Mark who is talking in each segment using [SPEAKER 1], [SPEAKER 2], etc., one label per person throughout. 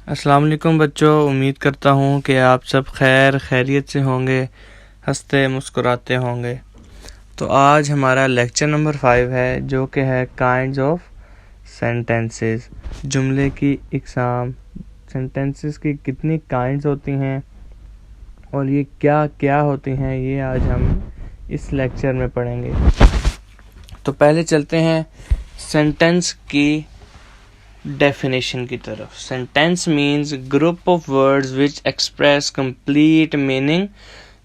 [SPEAKER 1] अस्सलाम वालेकुम बच्चों, उम्मीद करता हूँ कि आप सब खैरियत से होंगे, हंसते मुस्कुराते होंगे। तो आज हमारा लेक्चर नंबर 5 है जो कि है काइंड्स ऑफ सेंटेंसेस। जुमले की इकसाम, सेंटेंसेस की कितनी काइंड्स होती हैं और ये क्या क्या होती हैं, ये आज हम इस लेक्चर में पढ़ेंगे। तो पहले चलते हैं सेंटेंस की डेफिनेशन की तरफ। Sentence means group of words which express complete meaning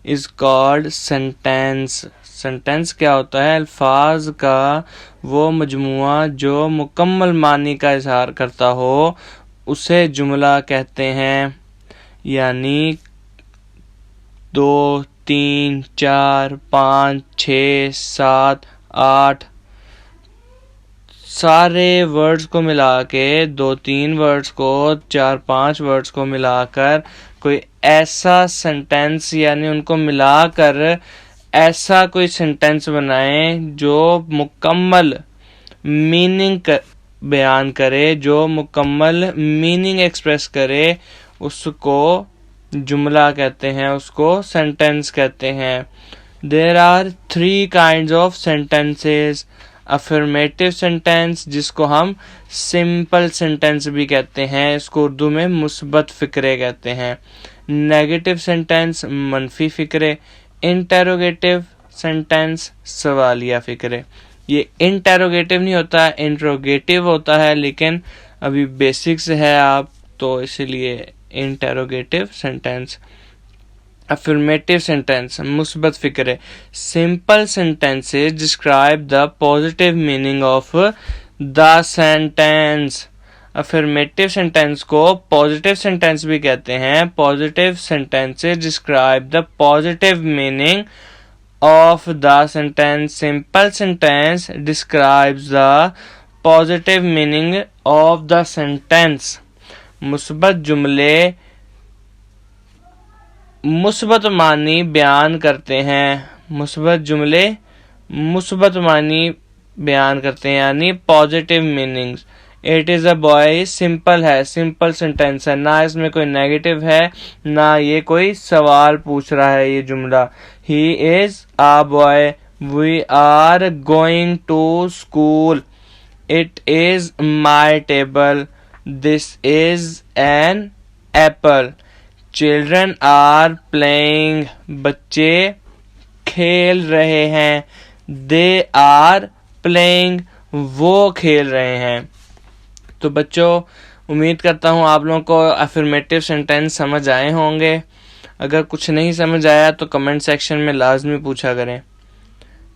[SPEAKER 1] is called sentence. Sentence क्या होता है? अल्फाज का वो मजमुआ जो मुकम्मल मानी का इजहार करता हो उसे जुमला कहते हैं। यानी 2, 3, 4, 5, 6, 7, 8 सारे वर्ड्स को मिला के 2-3 वर्ड्स को 4-5 वर्ड्स को मिलाकर कोई ऐसा सेंटेंस यानी उनको मिलाकर ऐसा कोई सेंटेंस बनाएं जो मुकम्मल मीनिंग बयान करे, जो मुकम्मल मीनिंग एक्सप्रेस करे, उसको जुमला कहते हैं, उसको सेंटेंस कहते हैं। There are 3 kinds of sentences. Affirmative sentence जिसको हम सिंपल सेंटेंस भी कहते हैं, इसको उर्दू में मुस्बत फ़िक्रे कहते हैं। नेगेटिव सेंटेंस मनफी फ़िक्रे। इंटेरोगेटिव सेंटेंस सवालिया फ़िक्रे। ये इंटेरोगेटिव नहीं होता, इंट्रोगेटिव होता है, लेकिन अभी बेसिक्स है आप तो इसलिए इंटेरोगेटिव सेंटेंस। Affirmative sentence मुस्बत फ़िक्र। Simple sentences describe the positive meaning of the sentence. Affirmative sentence को positive sentence भी कहते हैं। Positive sentences describe the positive meaning of the sentence. Simple sentence describes the positive meaning of the sentence. मुस्बत जुमले मुस्बत मानी बयान करते हैं। मुस्बत जुमले मुस्बत मानी बयान करते हैं यानी positive meanings. It is a boy simple है, सिंपल सेंटेंस है, ना इसमें कोई नेगेटिव है ना ये कोई सवाल पूछ रहा है ये जुमला। He is a boy, we are going to school, it is my table, this is an apple. Children are playing, बच्चे खेल रहे हैं। दे आर प्लेइंग, वो खेल रहे हैं। तो बच्चों उम्मीद करता हूँ आप लोगों को अफर्मेटिव सेंटेंस समझ आए होंगे। अगर कुछ नहीं समझ आया तो कमेंट सेक्शन में लाजमी पूछा करें।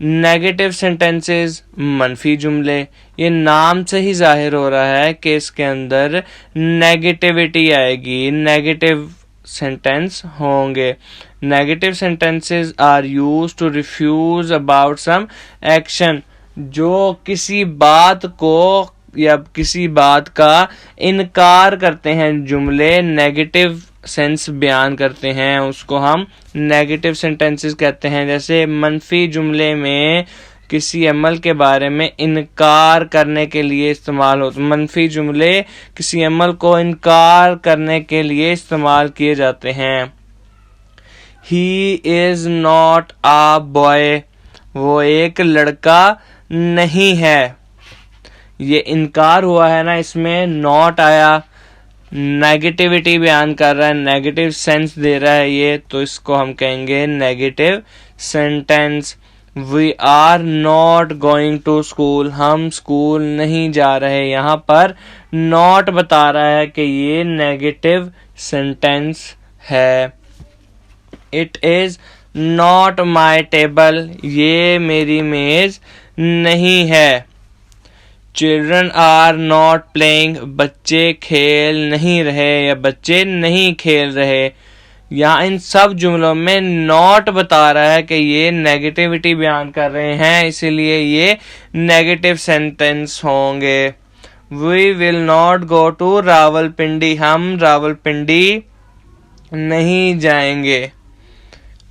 [SPEAKER 1] नेगेटिव सेंटेंसेस मनफी जुमले, ये नाम से ही जाहिर हो रहा है कि इसके अंदर नेगेटिविटी आएगी, नेगेटिव सेंटेंस होंगे। Negative sentences are used to refuse about some action, जो किसी बात को या किसी बात का इनकार करते हैं, जुमले नेगेटिव सेंस बयान करते हैं, उसको हम नेगेटिव सेंटेंसेस कहते हैं। जैसे मनफी जुमले में किसी अमल के बारे में इनकार करने के लिए इस्तेमाल होते, मनफी जुमले किसी अमल को इनकार करने के लिए इस्तेमाल किए जाते हैं। He is not a boy, वो एक लड़का नहीं है। ये इनकार हुआ है ना, इसमें नॉट आया, नेगेटिविटी बयान कर रहा है, नेगेटिव सेंस दे रहा है ये, तो इसको हम कहेंगे negative sentence. We are not going to school, हम स्कूल नहीं जा रहे। यहाँ पर नॉट बता रहा है कि ये नेगेटिव सेंटेंस है। It is not my table, ये मेरी मेज नहीं है। चिल्ड्रन आर नॉट प्लेइंग, बच्चे खेल नहीं रहे या बच्चे नहीं खेल रहे। यहाँ इन सब जुमलों में नॉट बता रहा है कि ये नेगेटिविटी बयान कर रहे हैं, इसीलिए ये नेगेटिव सेंटेंस होंगे। We will not go to Rawalpindi, हम रावलपिंडी नहीं जाएंगे।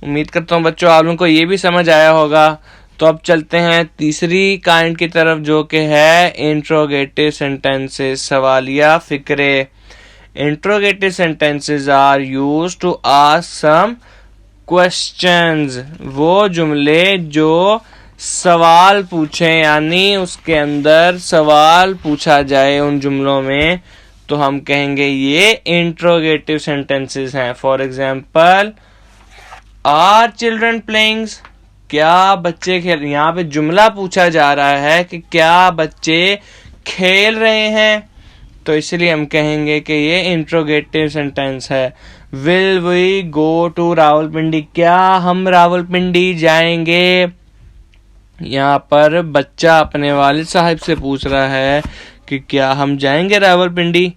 [SPEAKER 1] उम्मीद करता हूँ बच्चों आप लोगों को ये भी समझ आया होगा। तो अब चलते हैं तीसरी काइंड की तरफ जो कि है इंट्रोगेटिव सेंटेंसेस, सवालिया फ़िक्रे। Interrogative sentences are used to ask some questions, वो जुमले जो सवाल पूछे यानी उसके अंदर सवाल पूछा जाए उन जुमलों में, तो हम कहेंगे ये इंट्रोगेटिव सेंटेंसेस हैं. For example, are children playing, क्या बच्चे खेल, यहाँ पे जुमला पूछा जा रहा है कि क्या बच्चे खेल रहे हैं, तो इसलिए हम कहेंगे कि ये इंट्रोगेटिव सेंटेंस है. Will we go to Rawalpindi, क्या हम रावलपिंडी जाएंगे. यहाँ पर बच्चा अपने वालिद साहब से पूछ रहा है कि क्या हम जाएंगे रावलपिंडी.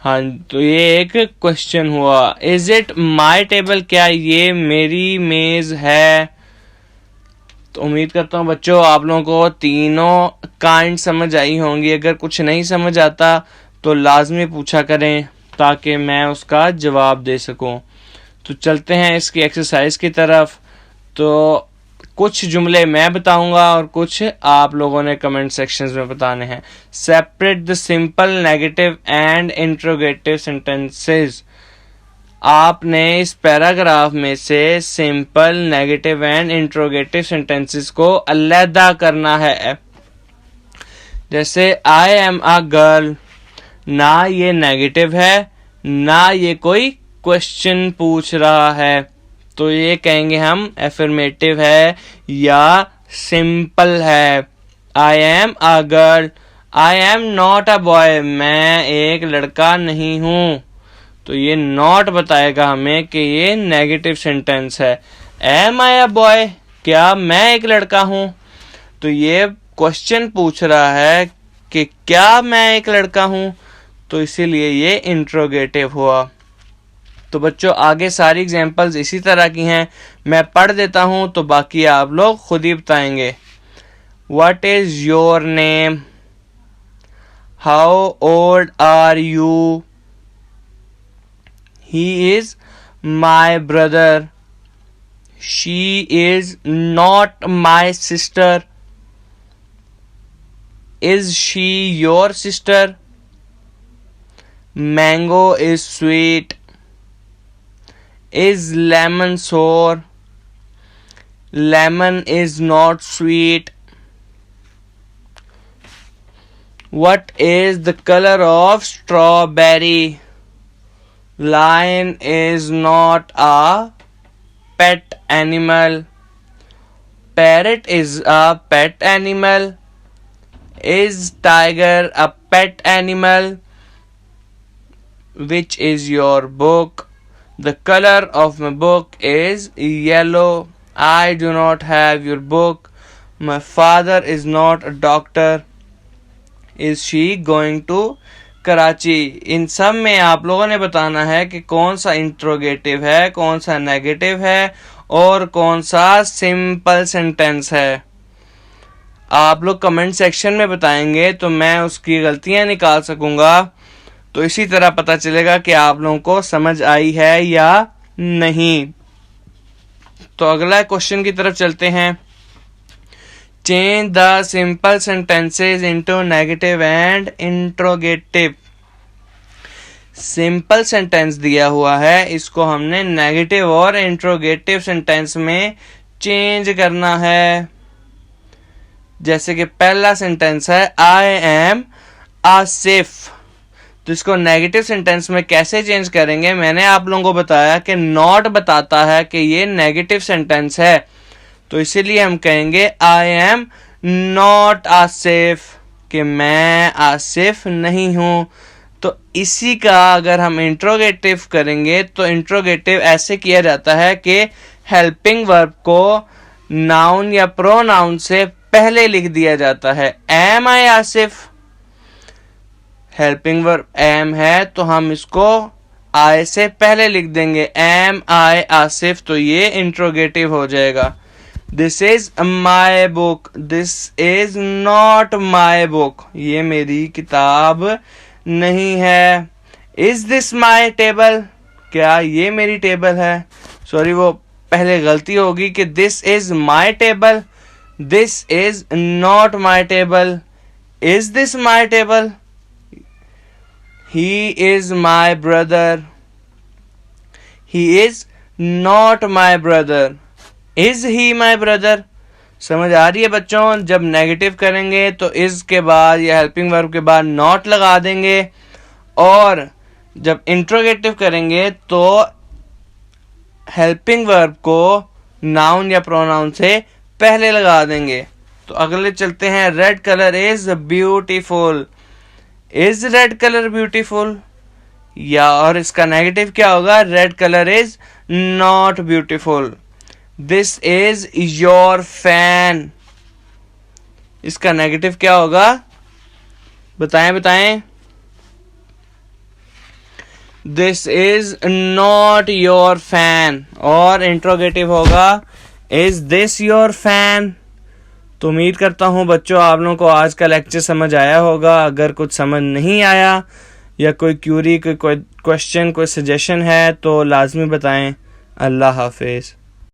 [SPEAKER 1] हाँ, तो ये एक क्वेश्चन हुआ. इज इट माई टेबल, क्या ये मेरी मेज है. तो उम्मीद करता हूँ बच्चों आप लोगों को तीनों काइंड समझ आई होंगी. अगर कुछ नहीं समझ आता तो लाजमी पूछा करें ताकि मैं उसका जवाब दे सकूं. तो चलते हैं इसकी एक्सरसाइज की तरफ. तो कुछ जुमले मैं बताऊंगा और कुछ आप लोगों ने कमेंट सेक्शंस में बताने हैं. Separate the simple, negative and interrogative sentences. आपने इस पैराग्राफ में से simple, negative and interrogative sentences को अलहदा करना है. जैसे आई एम अ गर्ल, ना ये नेगेटिव है ना ये कोई क्वेश्चन पूछ रहा है, तो ये कहेंगे हम एफर्मेटिव है या सिंपल है. I am a girl, I am not a boy, मैं एक लड़का नहीं हूं, तो ये नॉट बताएगा हमें कि ये नेगेटिव सेंटेंस है. एम आई अ बॉय, क्या मैं एक लड़का हूं, तो ये क्वेश्चन पूछ रहा है कि क्या मैं एक लड़का हूं, तो इसीलिए ये इंट्रोगेटिव हुआ. तो बच्चों आगे सारी एग्जांपल्स इसी तरह की हैं, मैं पढ़ देता हूं तो बाकी आप लोग खुद ही बताएंगे. What is your name, how old are you, he is my brother, she is not my sister, is she your sister, mango is sweet, is lemon sour, lemon is not sweet. What is the color of strawberry, lion is not a pet animal, parrot is a pet animal, is tiger a pet animal, which is your book, the color of my book is yellow, I do not have your book, my father is not a doctor, is she going to Karachi. इन सब में आप लोगों ने बताना है कि कौन सा इंट्रोगेटिव है, कौन सा नेगेटिव है और कौन सा सिंपल सेंटेंस है. आप लोग कमेंट सेक्शन में बताएंगे तो मैं उसकी गलतियां निकाल सकूंगा, तो इसी तरह पता चलेगा कि आप लोगों को समझ आई है या नहीं. तो अगला क्वेश्चन की तरफ चलते हैं. Change the simple sentences into negative and interrogative. Simple sentence दिया हुआ है, इसको हमने नेगेटिव और इंट्रोगेटिव सेंटेंस में चेंज करना है. जैसे कि पहला सेंटेंस है आई एम आसिफ, तो इसको नेगेटिव सेंटेंस में कैसे चेंज करेंगे, मैंने आप लोगों को बताया कि नॉट बताता है कि ये नेगेटिव सेंटेंस है, तो इसीलिए हम कहेंगे आई एम नॉट आसिफ, कि मैं आसिफ नहीं हूं. तो इसी का अगर हम इंट्रोगेटिव करेंगे तो इंट्रोगेटिव ऐसे किया जाता है कि हेल्पिंग वर्ब को नाउन या प्रोनाउन से पहले लिख दिया जाता है. एम आई आसिफ, हेल्पिंग वर्ब एम है तो हम इसको आई से पहले लिख देंगे एम आई आसिफ, तो ये इंट्रोगेटिव हो जाएगा. This is my book, this is not my book, ये मेरी किताब नहीं है. इज दिस माई टेबल, क्या ये मेरी टेबल है. सॉरी, वो पहले गलती होगी कि this is my table, this is not my table. Is this my table, He is my brother. He is not my brother. Is he my brother? समझ आ रही है बच्चों? जब नेगेटिव करेंगे तो इज के बाद या हेल्पिंग वर्ब के बाद नॉट लगा देंगे, और जब इंट्रोगेटिव करेंगे तो हेल्पिंग वर्ब को नाउन या प्रोनाउन से पहले लगा देंगे। तो अगले चलते हैं। Red colour is beautiful. Is red colour beautiful? या और इसका नेगेटिव क्या होगा? Red colour is not beautiful. This is your fan. इसका नेगेटिव क्या होगा? बताएं। This is not your fan. और इंट्रोगेटिव होगा इज दिस योर फैन। तो उम्मीद करता हूँ बच्चों आप लोगों को आज का लेक्चर समझ आया होगा। अगर कुछ समझ नहीं आया या कोई क्यूरी, कोई क्वेश्चन, कोई सजेशन है तो लाजमी बताएं। अल्लाह हाफिज़।